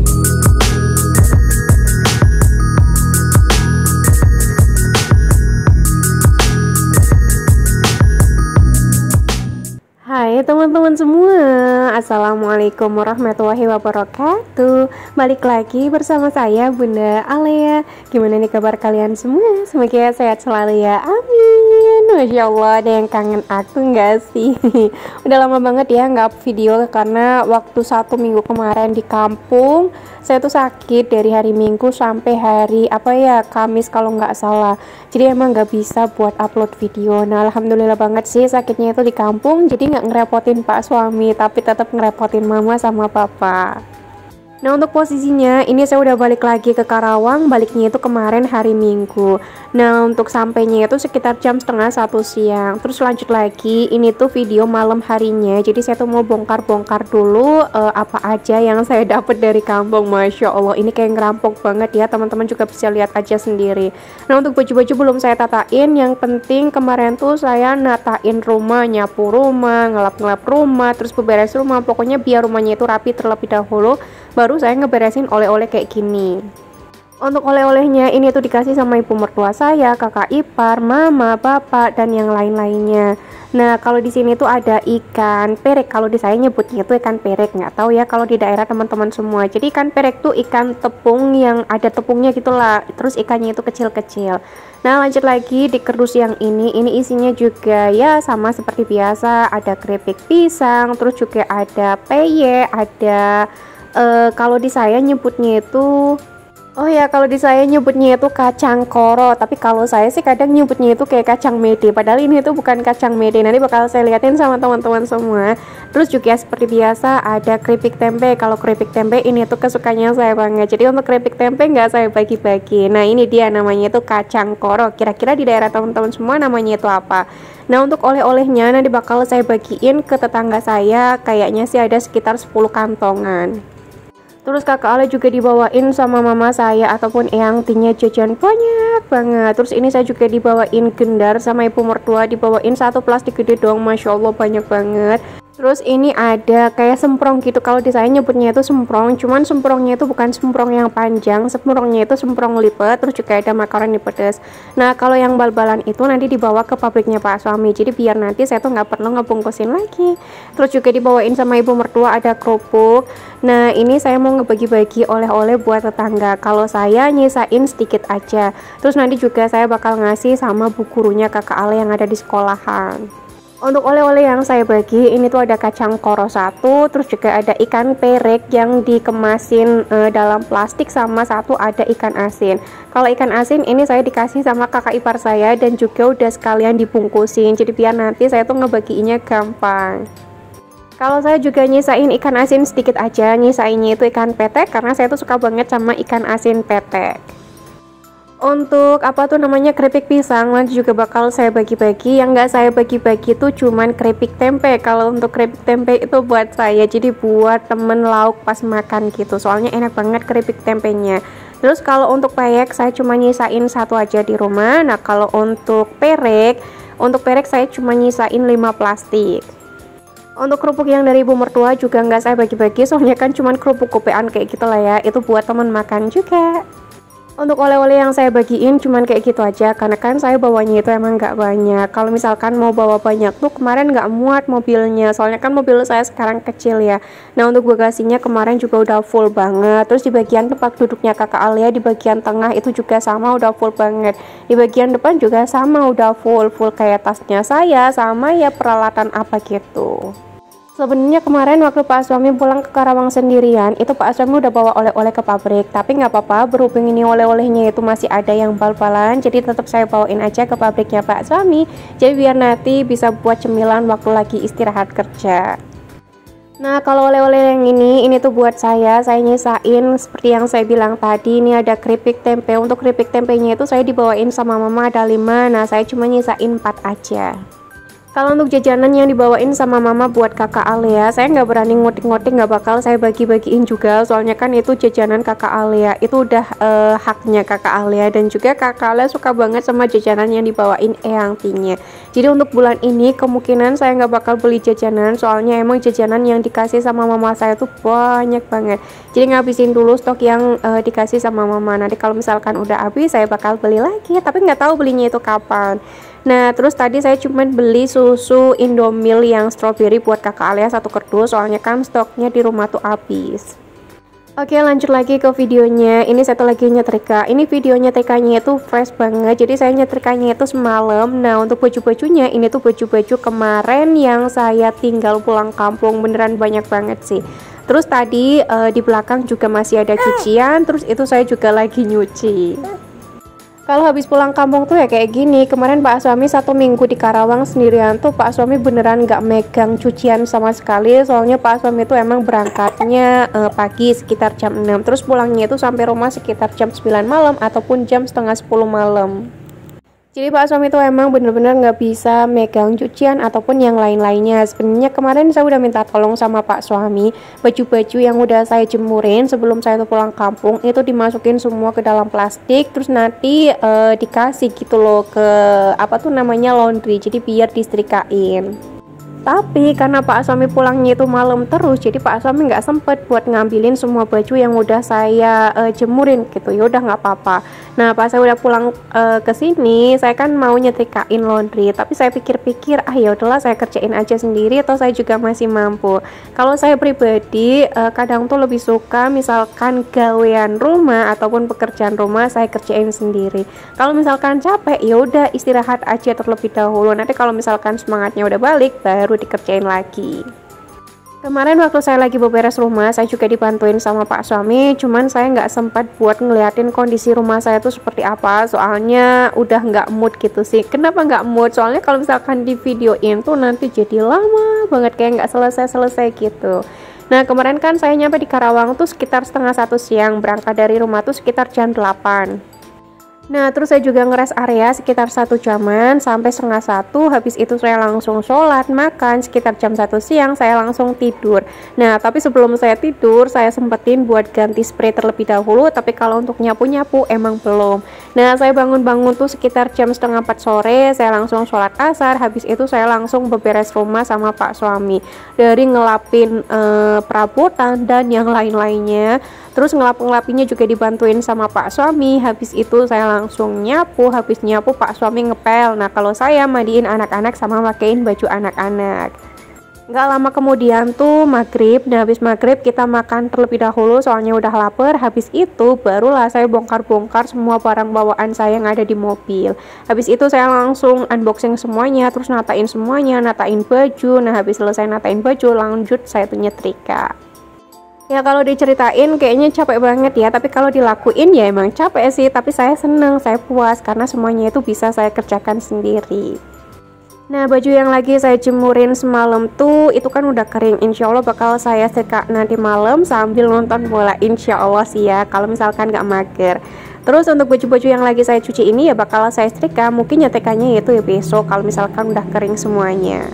Hai teman-teman semua, Assalamualaikum warahmatullahi wabarakatuh. Balik lagi bersama saya Bunda Alea. Gimana nih kabar kalian semua? Semoga sehat selalu ya, amin. Masya Allah, ada yang kangen aku nggak sih? Udah lama banget ya nggak up video, karena waktu 1 minggu kemarin di kampung saya tuh sakit dari hari Minggu sampai hari Kamis kalau nggak salah. Jadi emang nggak bisa buat upload video. Nah alhamdulillah banget sih sakitnya itu di kampung, jadi nggak ngerepotin pak suami, tapi tetap ngerepotin mama sama papa. Nah untuk posisinya ini saya udah balik lagi ke Karawang, baliknya itu kemarin hari Minggu. Nah untuk sampainya itu sekitar jam setengah 1 siang. Terus lanjut lagi, ini tuh video malam harinya. Jadi saya tuh mau bongkar-bongkar dulu apa aja yang saya dapat dari kampung. Masya Allah, ini kayak ngerampok banget ya, teman-teman juga bisa lihat aja sendiri. Nah untuk baju-baju belum saya tatain, yang penting kemarin tuh saya natain rumah, nyapu rumah, ngelap-ngelap rumah, terus beberes rumah. Pokoknya biar rumahnya itu rapi terlebih dahulu, baru saya ngeberesin oleh-oleh kayak gini. Untuk oleh-olehnya ini tuh dikasih sama ibu mertua saya, kakak ipar, mama, bapak, dan yang lain-lainnya. Nah kalau di sini tuh ada ikan perek, kalau di saya nyebutnya itu ikan perek, nggak tahu ya kalau di daerah teman-teman semua. Jadi ikan perek tuh ikan tepung yang ada tepungnya gitulah, terus ikannya itu kecil-kecil. Nah lanjut lagi di kerdus yang ini isinya juga ya sama seperti biasa, ada keripik pisang, terus juga ada peye, ada kalau di saya nyebutnya itu kalau di saya nyebutnya itu kacang koro, tapi kalau saya sih kadang nyebutnya itu kayak kacang mede, padahal ini itu bukan kacang mede. Nanti bakal saya liatin sama teman-teman semua. Terus juga seperti biasa ada keripik tempe. Kalau keripik tempe ini tuh kesukaannya saya banget, jadi untuk keripik tempe nggak saya bagi-bagi. Nah ini dia namanya itu kacang koro. Kira-kira di daerah teman-teman semua namanya itu apa? Nah untuk oleh-olehnya nanti bakal saya bagiin ke tetangga saya, kayaknya sih ada sekitar 10 kantongan. Terus kakak Ale juga dibawain sama mama saya ataupun eyang tinya jajan banyak banget. Terus ini saya juga dibawain gendar sama ibu mertua, dibawain satu plastik gede dong, Masya Allah banyak banget. Terus ini ada kayak semprong gitu, kalau di saya nyebutnya itu semprong, cuman semprongnya itu bukan semprong yang panjang, semprongnya itu semprong lipat. Terus juga ada makaroni pedas. Nah kalau yang bal-balan itu nanti dibawa ke pabriknya pak suami, jadi biar nanti saya tuh nggak perlu ngebungkusin lagi. Terus juga dibawain sama ibu mertua ada kerupuk. Nah ini saya mau ngebagi-bagi oleh-oleh buat tetangga, kalau saya nyisain sedikit aja. Terus nanti juga saya bakal ngasih sama bu gurunya kakak Ale yang ada di sekolahan. Untuk oleh-oleh yang saya bagi ini tuh ada kacang koro 1, terus juga ada ikan perek yang dikemasin dalam plastik, sama satu ada ikan asin. Kalau ikan asin ini saya dikasih sama kakak ipar saya dan juga udah sekalian dibungkusin, jadi biar nanti saya tuh ngebagiinnya gampang. Kalau saya juga nyisain ikan asin sedikit aja, nyisainnya itu ikan petek karena saya tuh suka banget sama ikan asin petek. Untuk keripik pisang nanti juga bakal saya bagi-bagi. Yang nggak saya bagi-bagi itu cuman keripik tempe. Kalau untuk keripik tempe itu buat saya, jadi buat temen lauk pas makan gitu, soalnya enak banget keripik tempenya. Terus kalau untuk peyek saya cuma nyisain satu aja di rumah. Nah kalau untuk perek saya cuma nyisain 5 plastik. Untuk kerupuk yang dari ibu mertua juga nggak saya bagi-bagi, soalnya kan cuman kerupuk kopean kayak gitulah ya, itu buat temen makan juga. Untuk oleh-oleh yang saya bagiin cuman kayak gitu aja, karena kan saya bawanya itu emang nggak banyak. Kalau misalkan mau bawa banyak tuh kemarin nggak muat mobilnya, soalnya kan mobil saya sekarang kecil ya. Nah untuk bagasinya kemarin juga udah full banget. Terus di bagian tempat duduknya kakak Alia di bagian tengah itu juga sama, udah full banget. Di bagian depan juga sama, udah full kayak tasnya saya sama ya peralatan apa gitu. Sebenarnya kemarin waktu Pak Suami pulang ke Karawang sendirian, itu Pak Suami udah bawa oleh-oleh ke pabrik, tapi nggak apa-apa, berhubung ini oleh-olehnya itu masih ada yang bal-balan, jadi tetap saya bawain aja ke pabriknya Pak Suami, jadi biar nanti bisa buat cemilan waktu lagi istirahat kerja. Nah kalau oleh-oleh yang ini tuh buat saya nyisain seperti yang saya bilang tadi. Ini ada keripik tempe. Untuk keripik tempenya itu saya dibawain sama mama ada 5, nah saya cuma nyisain 4 aja. Kalau untuk jajanan yang dibawain sama mama buat kakak Alia, saya nggak berani ngotik-ngotik, nggak bakal saya bagi-bagiin juga, soalnya kan itu jajanan kakak Alia, itu udah haknya kakak Alia, dan juga kakak Alia suka banget sama jajanan yang dibawain eyang Tinya. Jadi untuk bulan ini kemungkinan saya nggak bakal beli jajanan, soalnya emang jajanan yang dikasih sama mama saya tuh banyak banget. Jadi ngabisin dulu stok yang dikasih sama mama, nanti kalau misalkan udah habis saya bakal beli lagi, tapi nggak tahu belinya itu kapan. Nah, terus tadi saya cuman beli susu Indomil yang strawberry buat kakak Alia 1 kerdus, soalnya kan stoknya di rumah tuh habis. Oke, lanjut lagi ke videonya. Ini satu lagi nyetrika. Ini video nyetrikanya itu fresh banget. Jadi saya nyetrikanya itu semalam. Nah, untuk baju-bajunya ini tuh baju-baju kemarin yang saya tinggal pulang kampung, beneran banyak banget sih. Terus tadi di belakang juga masih ada cucian. Terus itu saya juga lagi nyuci. Kalau habis pulang kampung tuh ya kayak gini. Kemarin Pak Suami 1 minggu di Karawang sendirian tuh Pak Suami beneran nggak megang cucian sama sekali. Soalnya Pak Suami tuh emang berangkatnya pagi sekitar jam 6. Terus pulangnya itu sampai rumah sekitar jam 9 malam ataupun jam setengah 10 malam. Jadi Pak Suami tuh emang bener-bener nggak bisa megang cucian ataupun yang lain-lainnya. Sebenarnya kemarin saya udah minta tolong sama Pak Suami, baju-baju yang udah saya jemurin sebelum saya tuh pulang kampung itu dimasukin semua ke dalam plastik, terus nanti dikasih gitu loh ke apa tuh namanya laundry, jadi biar disetrikain. Tapi karena Pak Suami pulangnya itu malam terus, jadi Pak Suami nggak sempet buat ngambilin semua baju yang udah saya jemurin gitu. Ya udah nggak apa-apa. Nah, pas saya udah pulang ke sini, saya kan mau nyetrikain laundry, tapi saya pikir-pikir, ya udahlah saya kerjain aja sendiri, atau saya juga masih mampu. Kalau saya pribadi kadang tuh lebih suka misalkan gawean rumah ataupun pekerjaan rumah saya kerjain sendiri. Kalau misalkan capek, ya udah istirahat aja terlebih dahulu. Nanti kalau misalkan semangatnya udah balik, baru dikerjain lagi. Kemarin waktu saya lagi beberes rumah, saya juga dibantuin sama Pak Suami, cuman saya nggak sempat buat ngeliatin kondisi rumah saya tuh seperti apa, soalnya udah nggak mood gitu sih. Kenapa nggak mood? Soalnya kalau misalkan di videoin tuh nanti jadi lama banget, kayak nggak selesai-selesai gitu. Nah, kemarin kan saya nyampe di Karawang tuh sekitar setengah 1 siang, berangkat dari rumah tuh sekitar jam 8. Nah, terus saya juga ngeres area sekitar 1 jaman sampai setengah 1. Habis itu saya langsung sholat, makan, sekitar jam 1 siang saya langsung tidur. Nah, tapi sebelum saya tidur saya sempetin buat ganti spray terlebih dahulu, tapi kalau untuk nyapu-nyapu emang belum. Nah, saya bangun-bangun tuh sekitar jam setengah 4 sore, saya langsung sholat asar. Habis itu saya langsung beberes rumah sama Pak Suami, dari ngelapin perabotan dan yang lain-lainnya. Terus ngelap-ngelapinya juga dibantuin sama Pak Suami. Habis itu saya langsung nyapu. Habis nyapu Pak Suami ngepel. Nah, kalau saya mandiin anak-anak sama pakein baju anak-anak. Nggak lama kemudian tuh maghrib. Nah, habis maghrib kita makan terlebih dahulu soalnya udah lapar. Habis itu barulah saya bongkar-bongkar semua barang bawaan saya yang ada di mobil. Habis itu saya langsung unboxing semuanya, terus natain semuanya, natain baju. Nah, habis selesai natain baju lanjut saya tuh nyetrika. Ya, kalau diceritain kayaknya capek banget ya, tapi kalau dilakuin ya emang capek sih, tapi saya seneng, saya puas karena semuanya itu bisa saya kerjakan sendiri. Nah, baju yang lagi saya jemurin semalam tuh itu kan udah kering, insya Allah bakal saya setrika nanti malam sambil nonton bola, insya Allah sih ya, kalau misalkan nggak mager. Terus untuk baju-baju yang lagi saya cuci ini ya bakal saya setrika, mungkin nyetrikanya itu ya besok kalau misalkan udah kering semuanya.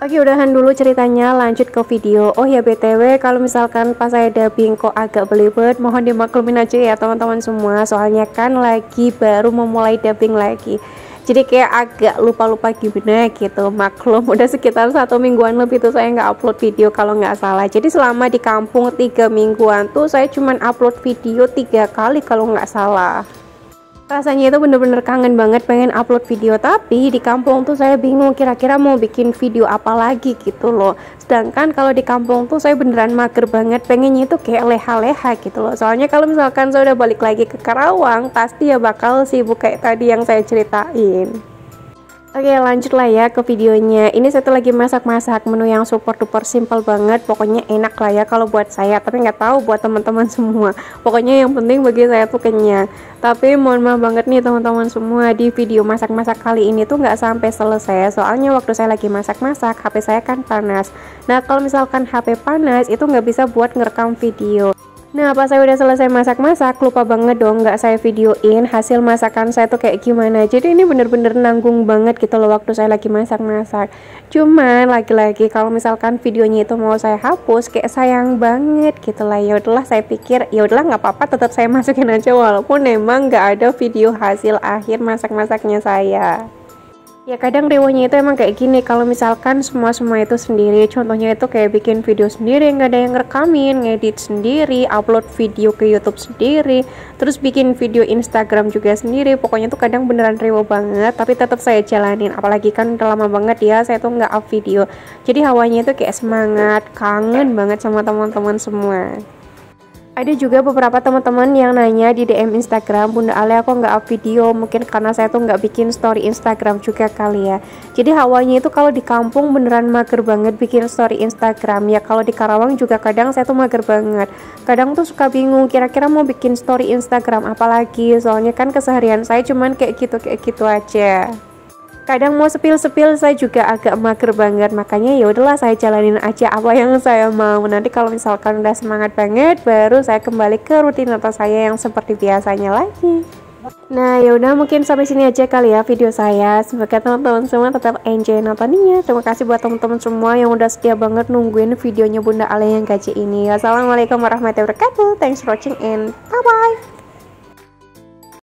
Oke, udahan dulu ceritanya, lanjut ke video. Oh ya, BTW, kalau misalkan pas saya dubbing kok agak belibet, mohon dimaklumin aja ya teman-teman semua. Soalnya kan lagi baru memulai dubbing lagi. Jadi kayak agak lupa-lupa gimana gitu. Maklum, udah sekitar 1 mingguan lebih tuh saya nggak upload video kalau nggak salah. Jadi selama di kampung 3 mingguan tuh saya cuman upload video 3 kali kalau nggak salah. Rasanya itu bener-bener kangen banget pengen upload video, tapi di kampung tuh saya bingung kira-kira mau bikin video apa lagi gitu loh. Sedangkan kalau di kampung tuh saya beneran mager banget, pengennya itu kayak leha-leha gitu loh. Soalnya kalau misalkan saya udah balik lagi ke Karawang, pasti ya bakal sibuk kayak tadi yang saya ceritain. Oke, lanjut lah ya ke videonya. Ini saya tuh lagi masak-masak menu yang super duper simple banget. Pokoknya enak lah ya kalau buat saya, tapi nggak tahu buat teman-teman semua. Pokoknya yang penting bagi saya tuh kenyang. Tapi mohon maaf banget nih teman-teman semua, di video masak-masak kali ini tuh nggak sampai selesai. Soalnya waktu saya lagi masak-masak, HP saya kan panas. Nah, kalau misalkan HP panas itu nggak bisa buat ngerekam video. Nah, pas saya udah selesai masak-masak, lupa banget dong nggak saya videoin hasil masakan saya tuh kayak gimana. Jadi ini bener-bener nanggung banget gitu loh waktu saya lagi masak-masak. Cuman lagi-lagi kalau misalkan videonya itu mau saya hapus, kayak sayang banget gitu lah. Ya udahlah, saya pikir ya udahlah nggak apa-apa, tetap saya masukin aja walaupun emang nggak ada video hasil akhir masak-masaknya saya. Ya kadang rewonya itu emang kayak gini, kalau misalkan semua itu sendiri, contohnya itu kayak bikin video sendiri, nggak ada yang rekamin, ngedit sendiri, upload video ke YouTube sendiri, terus bikin video Instagram juga sendiri, pokoknya tuh kadang beneran rewo banget, tapi tetap saya jalanin, apalagi kan udah lama banget ya saya tuh nggak up video, jadi hawanya itu kayak semangat, kangen banget sama teman-teman semua. Ada juga beberapa teman-teman yang nanya di DM Instagram, Bunda Ale aku nggak up video, mungkin karena saya tuh nggak bikin story Instagram juga kali ya. Jadi hawanya itu kalau di kampung beneran mager banget bikin story Instagram ya. Kalau di Karawang juga kadang saya tuh mager banget. Kadang tuh suka bingung kira-kira mau bikin story Instagram apalagi, soalnya kan keseharian saya cuman kayak gitu aja. Kadang mau sepil-sepil saya juga agak mager banget, makanya ya udahlah saya jalanin aja apa yang saya mau. Nanti kalau misalkan udah semangat banget baru saya kembali ke rutinitas saya yang seperti biasanya lagi. Nah ya udah, mungkin sampai sini aja kali ya video saya. Semoga teman-teman semua tetap enjoy nontonnya. Terima kasih buat teman-teman semua yang udah setia banget nungguin videonya Bunda Ale yang gaji ini. Wassalamualaikum warahmatullahi wabarakatuh. Thanks for watching and bye bye.